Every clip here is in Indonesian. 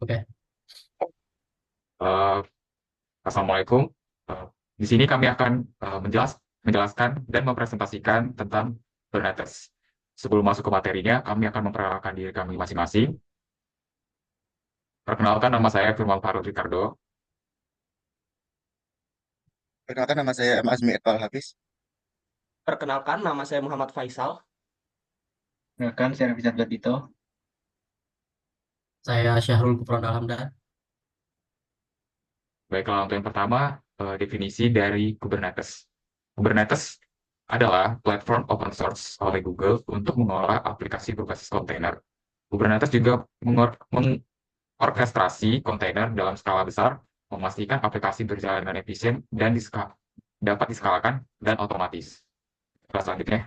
Oke. Eh, Assalamualaikum. Eh, di sini kami akan menjelaskan dan mempresentasikan tentang Kubernetes. Sebelum masuk ke materinya, kami akan memperkenalkan diri kami masing-masing. Perkenalkan, nama saya Firman Faruk Ricardo. Perkenalkan nama saya M. Azmi Iqbal Hafiz. Perkenalkan, nama saya Muhammad Faisal. Perkenalkan, saya Rafizat Gardito. Saya Syahrul Kufron Alhamdan. Baiklah, untuk yang pertama, definisi dari Kubernetes. Kubernetes adalah platform open source oleh Google untuk mengolah aplikasi berbasis kontainer. Kubernetes juga orkestrasi kontainer dalam skala besar, memastikan aplikasi berjalan dengan efisien dan dapat diskalakan dan otomatis. Selanjutnya,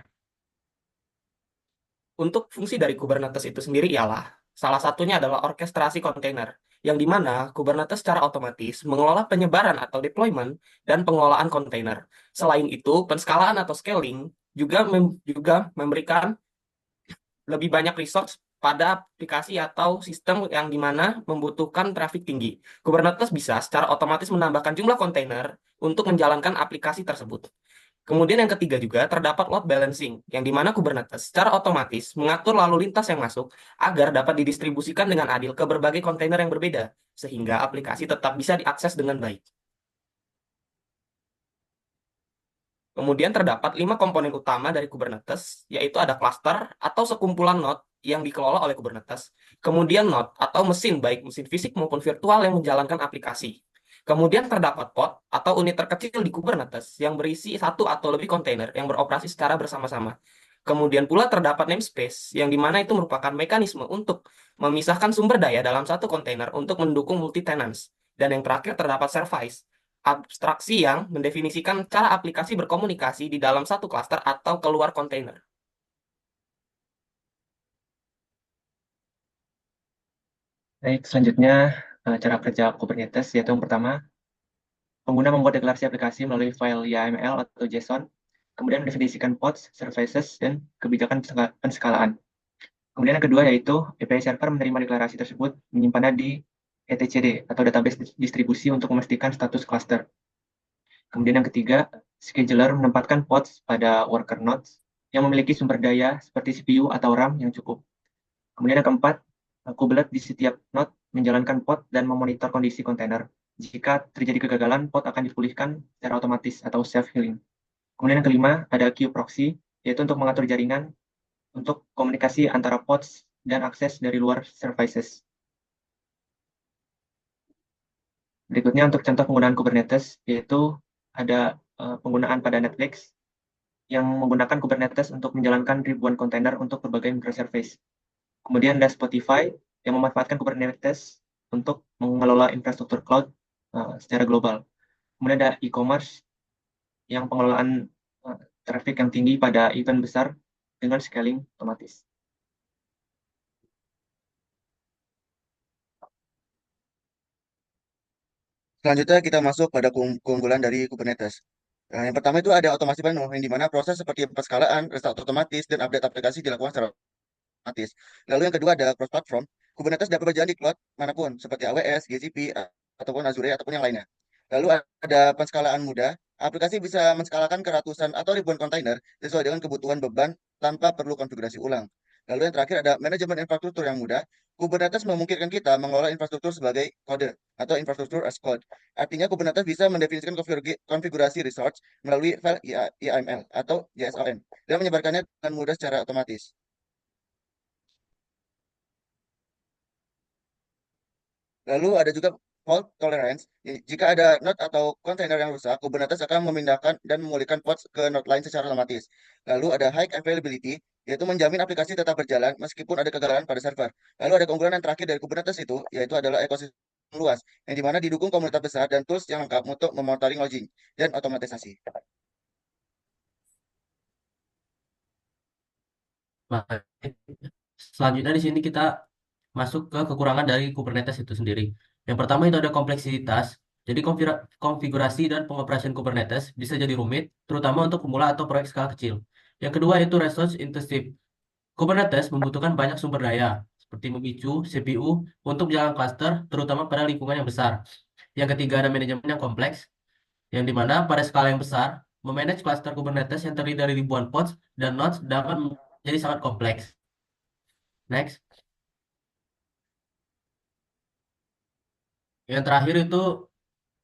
Untuk fungsi dari Kubernetes itu sendiri ialah salah satunya adalah orkestrasi kontainer, yang dimana Kubernetes secara otomatis mengelola penyebaran atau deployment dan pengelolaan kontainer. Selain itu, penskalaan atau scaling juga memberikan lebih banyak resource pada aplikasi atau sistem yang dimana membutuhkan traffic tinggi. Kubernetes bisa secara otomatis menambahkan jumlah kontainer untuk menjalankan aplikasi tersebut. Kemudian yang ketiga juga terdapat load balancing, yang dimana Kubernetes secara otomatis mengatur lalu lintas yang masuk agar dapat didistribusikan dengan adil ke berbagai kontainer yang berbeda, sehingga aplikasi tetap bisa diakses dengan baik. Kemudian terdapat 5 komponen utama dari Kubernetes, yaitu ada cluster atau sekumpulan node yang dikelola oleh Kubernetes. Kemudian node atau mesin, baik mesin fisik maupun virtual yang menjalankan aplikasi. Kemudian terdapat pod atau unit terkecil di Kubernetes yang berisi satu atau lebih kontainer yang beroperasi secara bersama-sama. Kemudian pula terdapat namespace, yang dimana itu merupakan mekanisme untuk memisahkan sumber daya dalam satu kontainer untuk mendukung multi-tenance. Dan yang terakhir terdapat service, abstraksi yang mendefinisikan cara aplikasi berkomunikasi di dalam satu klaster atau keluar kontainer. Baik, selanjutnya cara kerja Kubernetes, yaitu yang pertama, pengguna membuat deklarasi aplikasi melalui file YAML atau JSON, kemudian mendefinisikan pods, services, dan kebijakan penskalaan. Kemudian yang kedua yaitu API server menerima deklarasi tersebut, menyimpannya di etcd atau database distribusi untuk memastikan status cluster. Kemudian yang ketiga, scheduler menempatkan pods pada worker nodes yang memiliki sumber daya seperti CPU atau RAM yang cukup. Kemudian yang keempat, kubelet di setiap node menjalankan pod dan memonitor kondisi kontainer. Jika terjadi kegagalan, pod akan dipulihkan secara otomatis atau self-healing. Kemudian yang kelima, ada queue proxy, yaitu untuk mengatur jaringan untuk komunikasi antara pods dan akses dari luar services. Berikutnya untuk contoh penggunaan Kubernetes, yaitu ada penggunaan pada Netflix yang menggunakan Kubernetes untuk menjalankan ribuan kontainer untuk berbagai microservice. Kemudian ada Spotify yang memanfaatkan Kubernetes untuk mengelola infrastruktur cloud secara global. Kemudian ada e-commerce yang pengelolaan traffic yang tinggi pada event besar dengan scaling otomatis. Selanjutnya kita masuk pada keunggulan dari Kubernetes. Nah, yang pertama itu ada otomasi penuh, yang dimana proses seperti penskalaan, restart otomatis, dan update aplikasi dilakukan secara otomatis. Lalu yang kedua ada cross-platform. Kubernetes dapat berjalan di cloud manapun, seperti AWS, GCP, ataupun Azure, ataupun yang lainnya. Lalu ada penskalaan mudah. Aplikasi bisa menskalakan ke ratusan atau ribuan kontainer sesuai dengan kebutuhan beban tanpa perlu konfigurasi ulang. Lalu yang terakhir ada manajemen infrastruktur yang mudah. Kubernetes memungkinkan kita mengelola infrastruktur sebagai kode atau infrastruktur as code. Artinya Kubernetes bisa mendefinisikan konfigurasi resource melalui file YAML atau JSON dan menyebarkannya dengan mudah secara otomatis. Lalu ada juga fault tolerance. Jika ada node atau kontainer yang rusak, Kubernetes akan memindahkan dan memulihkan pods ke node lain secara otomatis. Lalu ada high availability, yaitu menjamin aplikasi tetap berjalan meskipun ada kegagalan pada server. Lalu ada keunggulan yang terakhir dari Kubernetes itu, yaitu adalah ekosistem luas, yang dimana didukung komunitas besar dan tools yang lengkap untuk memonitoring logging dan otomatisasi. Baik. Selanjutnya di sini kita masuk ke kekurangan dari Kubernetes itu sendiri. Yang pertama itu ada kompleksitas. Jadi konfigurasi dan pengoperasian Kubernetes bisa jadi rumit, terutama untuk pemula atau proyek skala kecil. Yang kedua itu resource intensive. Kubernetes membutuhkan banyak sumber daya, seperti memicu CPU untuk menjalankan cluster, terutama pada lingkungan yang besar. Yang ketiga ada manajemen yang kompleks, yang dimana pada skala yang besar, memanage cluster Kubernetes yang terdiri dari ribuan pods dan nodes dapat menjadi sangat kompleks. Next. Yang terakhir itu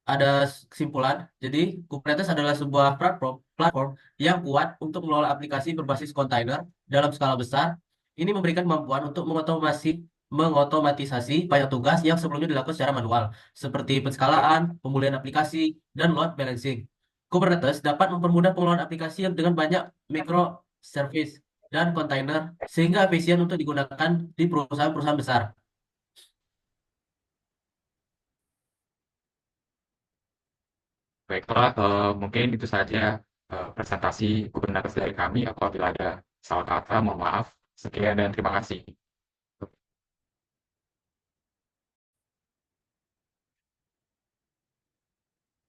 ada kesimpulan. Jadi, Kubernetes adalah sebuah platform yang kuat untuk mengelola aplikasi berbasis kontainer dalam skala besar. Ini memberikan kemampuan untuk mengotomatisasi banyak tugas yang sebelumnya dilakukan secara manual, seperti penskalaan, pemulihan aplikasi, dan load balancing. Kubernetes dapat mempermudah pengelolaan aplikasi yang dengan banyak microservice dan kontainer, sehingga efisien untuk digunakan di perusahaan-perusahaan besar. Baiklah, mungkin itu saja presentasi Kubernetes dari kami. Apabila ada salah kata, mohon maaf. Sekian dan terima kasih.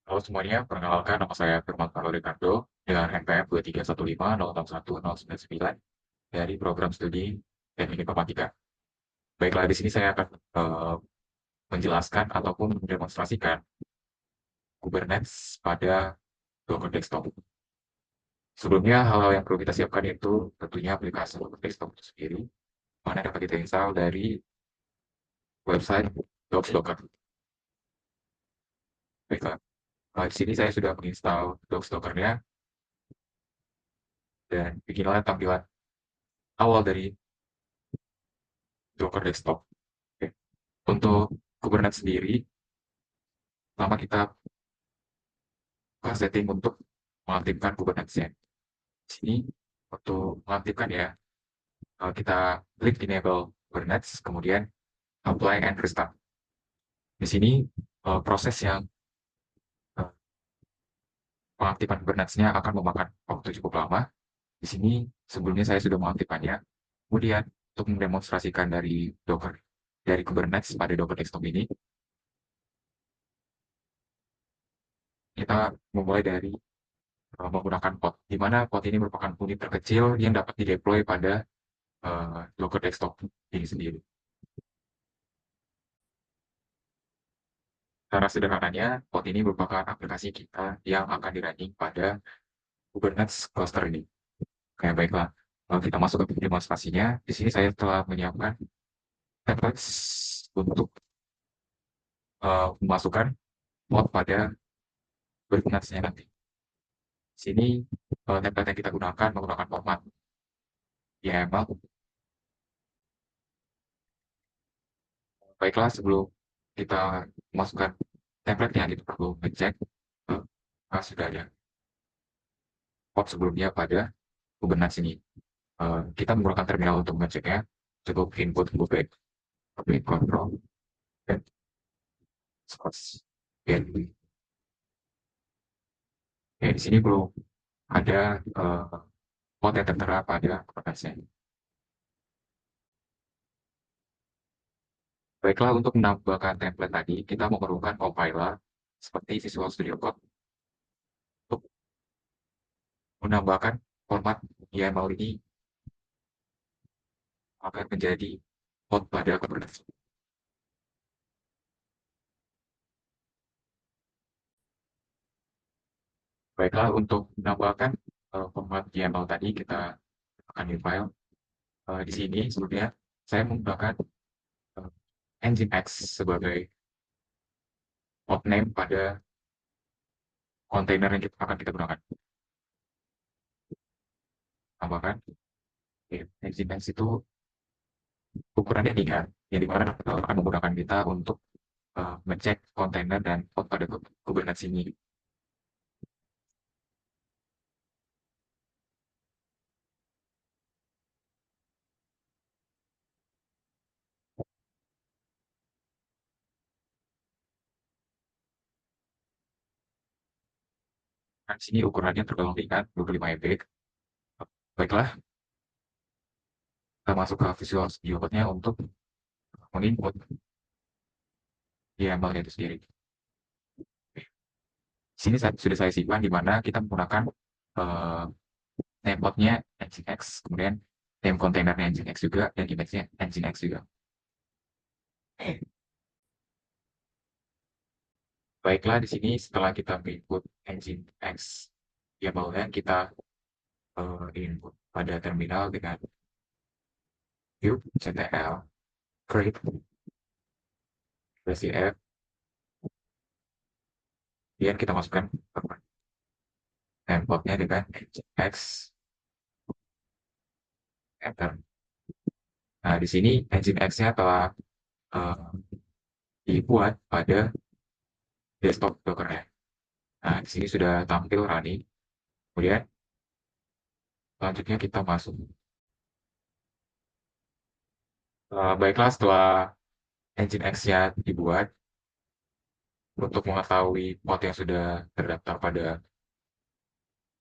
Halo semuanya, perkenalkan nama saya Firman Paulo Ricardo dengan NPM 231506109 dari program studi Teknik Informatika. Baiklah, di sini saya akan menjelaskan ataupun mendemonstrasikan Kubernetes pada Docker Desktop. Sebelumnya, hal-hal yang perlu kita siapkan itu tentunya aplikasi Docker Desktop itu sendiri, mana dapat kita install dari website docs.docker. Baiklah, di sini saya sudah menginstal docs.dockernya, dan beginilah tampilan awal dari Docker Desktop. Oke. Untuk Kubernetes sendiri, pertama kita setting untuk mengaktifkan Kubernetes-nya. Di sini untuk mengaktifkan ya, kita klik enable Kubernetes, kemudian apply and restart. Di sini proses yang pengaktifan Kubernetes-nya akan memakan waktu cukup lama. Di sini sebelumnya saya sudah mengaktifkannya. Kemudian untuk mendemonstrasikan dari Kubernetes pada Docker Desktop ini, kita memulai dari menggunakan pod, di mana pod ini merupakan unit terkecil yang dapat dideploy pada Docker Desktop ini sendiri. Cara sederhananya, pod ini merupakan aplikasi kita yang akan di-running pada Kubernetes cluster ini. Oke, baiklah. Kita masuk ke demonstrasinya. Di sini saya telah menyiapkan templates untuk memasukkan pod pada Kubernetes-nya nanti. Di sini template yang kita gunakan menggunakan format YAML. Baiklah, sebelum kita masukkan template-nya, kita perlu ngecek sudah ada pod sebelumnya pada Kubernetes ini. Kita menggunakan terminal untuk mengeceknya. Cukup input back, control, dan source value. Ya, di sini belum ada pod yang tertera pada Kubernetes-nya. Baiklah, untuk menambahkan template tadi, kita memerlukan compiler seperti Visual Studio Code untuk menambahkan format YAML ini akan menjadi pod pada Kubernetes. Baiklah, untuk menambahkan format YAML tadi, kita akan di file. Di sini sebelumnya saya menggunakan Nginx sebagai pod name pada kontainer yang akan kita gunakan. Tambahkan, Nginx itu ukurannya ringan, yang dimana akan memudahkan kita untuk mengecek kontainer dan pod pada Kubernetes ini. Nah, di sini ukurannya tergolong ringan, 25 MB. Baiklah, kita masuk ke Visual Studio Code-nya untuk menginput YAML-nya itu sendiri. Di sini sudah saya simpan, di mana kita menggunakan template-nya Nginx, kemudian name kontainernya Nginx juga, dan image-nya Nginx juga. Baiklah, di sini setelah kita input Nginx YAML-nya, kita input pada terminal dengan kubectl create -f, kemudian kita masukkan template-nya dengan Nginx enter. Nah, di sini Nginx-nya telah dibuat pada desktop Docker-nya. Nah, di sini sudah tampil running. Kemudian selanjutnya kita masuk. Baiklah, setelah Nginx-nya dibuat, untuk mengetahui pot yang sudah terdaftar pada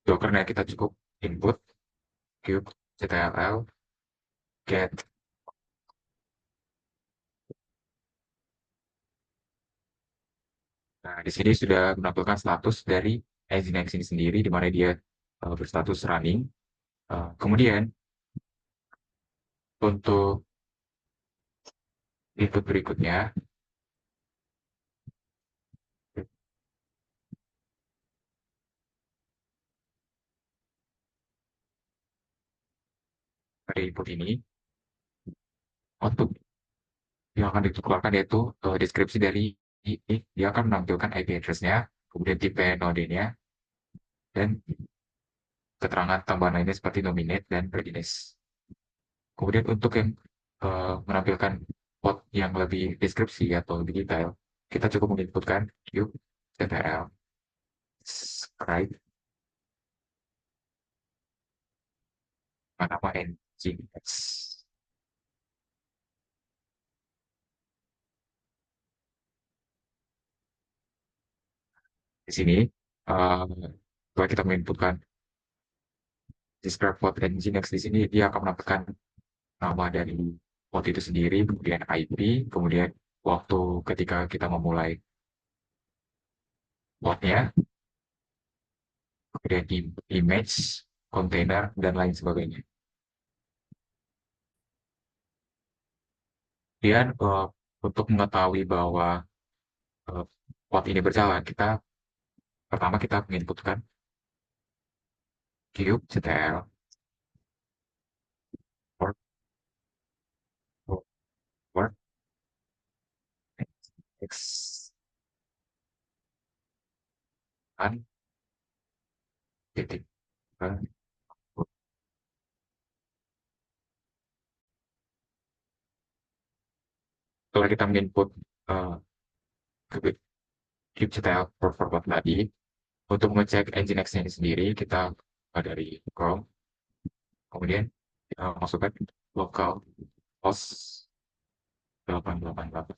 Docker-nya, kita cukup input kubectl get. Nah, di sini sudah menampilkan status dari Nginx ini sendiri, di mana dia berstatus running. Kemudian, untuk input berikutnya, pada input ini, output yang akan dikeluarkan yaitu deskripsi dari ini. Dia akan menampilkan IP address-nya, kemudian tipe node-nya, dan keterangan tambahan lainnya seperti nominate dan readiness. Kemudian untuk yang menampilkan pot yang lebih deskripsi atau lebih detail, kita cukup menginputkan kubectl scribe nama Nginx. Di sini, setelah kita menginputkan describe pot Nginx, di sini dia akan menampilkan nama dari pot itu sendiri, kemudian IP, kemudian waktu ketika kita memulai potnya, kemudian image, container, dan lain sebagainya. Kemudian untuk mengetahui bahwa pot ini berjalan, pertama kita menginputkan kubectl port port x titik. Setelah kita menginput kubectl port tadi, untuk mengecek Nginx-nya ini sendiri, kita dari Chrome, kemudian kita masukkan localhost 888.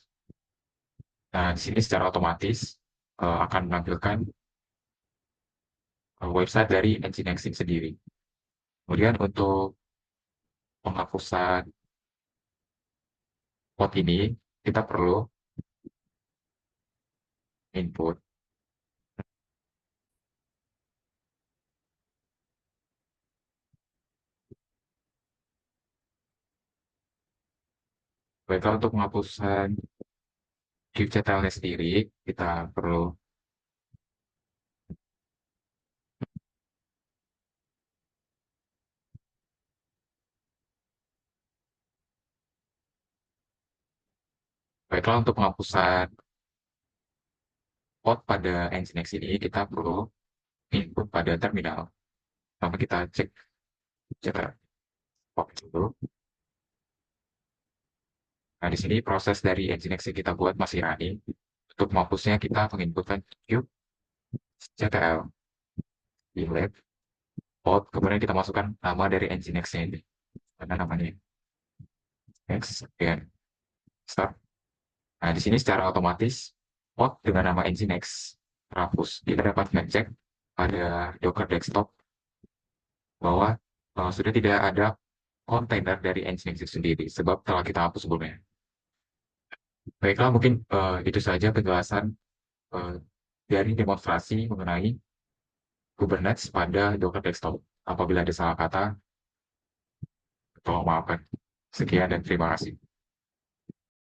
Nah, di sini secara otomatis akan menampilkan website dari Nginx sendiri. Kemudian untuk penghapusan pot ini, kita perlu input baiklah, untuk penghapusan kubectl-nya sendiri, kita perlu baiklah, untuk penghapusan pot pada Nginx ini, kita perlu input pada terminal. Pertama kita cek kubectl pot dulu. Nah, di sini proses dari Nginx yang kita buat masih running. Untuk menghapusnya, kita menginputkan kubectl delete pot, kemudian kita masukkan nama dari Nginx-nya ini. Karena namanya Nginx, dan start. Nah, di sini secara otomatis pot dengan nama Nginx terhapus. Kita dapat ngecek pada Docker desktop bahwa sudah tidak ada kontainer dari Nginx itu sendiri, sebab telah kita hapus sebelumnya. Baiklah, mungkin itu saja penjelasan dari demonstrasi mengenai Kubernetes pada Docker desktop. Apabila ada salah kata, tolong maafkan. Sekian dan terima kasih.